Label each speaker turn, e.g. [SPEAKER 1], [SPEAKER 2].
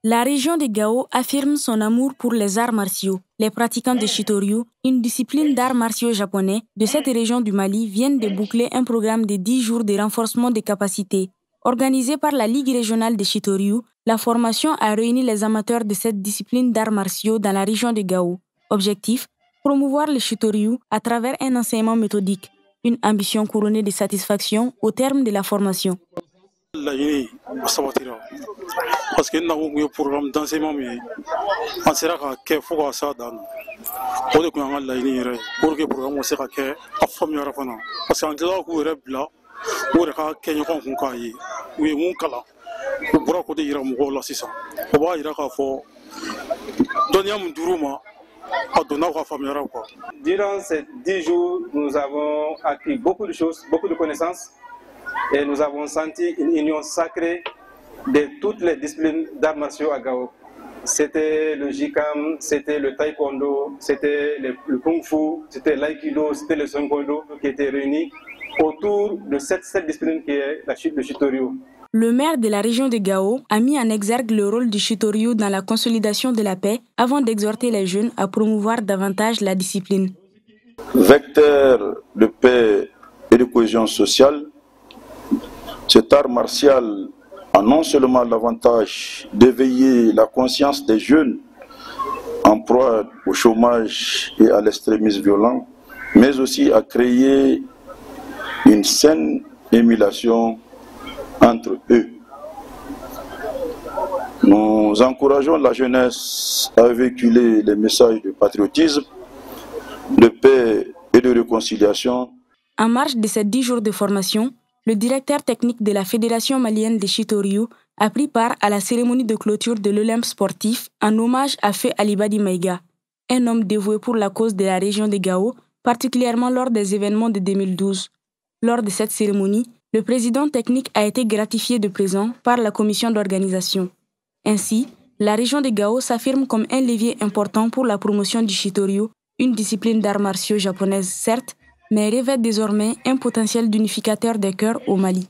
[SPEAKER 1] La région de Gao affirme son amour pour les arts martiaux. Les pratiquants de Shitoryu, une discipline d'arts martiaux japonais de cette région du Mali, viennent de boucler un programme de 10 jours de renforcement des capacités. Organisé par la Ligue régionale de Shitoryu, la formation a réuni les amateurs de cette discipline d'arts martiaux dans la région de Gao. Objectif, promouvoir le Shitoryu à travers un enseignement méthodique, une ambition couronnée de satisfaction au terme de la formation.
[SPEAKER 2] Parce que nous avons un programme d'enseignement, on sera qu'à faire ça dans le programme pour que le programme soit à famille rafana. Parce qu'en dehors où est là, où est là Kenya Konkai, où est mon kala, où pourra côté ira mon la sisa. On va ira qu'à faire donner un duruma à donner à famille rafana.
[SPEAKER 3] Durant ces 10 jours, nous avons acquis beaucoup de choses, beaucoup de connaissances, et nous avons senti une union sacrée de toutes les disciplines d'arts martiaux à Gao. C'était le Jikam, c'était le Taekwondo, c'était le Kung Fu, c'était l'Aikido, c'était le Songkodo qui étaient réunis autour de cette discipline qui est la chute de Shitoryu.
[SPEAKER 1] Le maire de la région de Gao a mis en exergue le rôle du Shitoryu dans la consolidation de la paix avant d'exhorter les jeunes à promouvoir davantage la discipline.
[SPEAKER 4] Vecteur de paix et de cohésion sociale, cet art martial a non seulement l'avantage d'éveiller la conscience des jeunes en proie au chômage et à l'extrémisme violent, mais aussi à créer une saine émulation entre eux. Nous encourageons la jeunesse à véhiculer les messages de patriotisme, de paix et de réconciliation.
[SPEAKER 1] En marge de ces 10 jours de formation, le directeur technique de la Fédération malienne de Shitoryu a pris part à la cérémonie de clôture de l'Olympe sportif en hommage à Feu Alibadi Maïga, un homme dévoué pour la cause de la région de Gao, particulièrement lors des événements de 2012. Lors de cette cérémonie, le président technique a été gratifié de présent par la commission d'organisation. Ainsi, la région de Gao s'affirme comme un levier important pour la promotion du Shitoryu, une discipline d'arts martiaux japonaise certes, mais revêt désormais un potentiel d'unificateur des cœurs au Mali.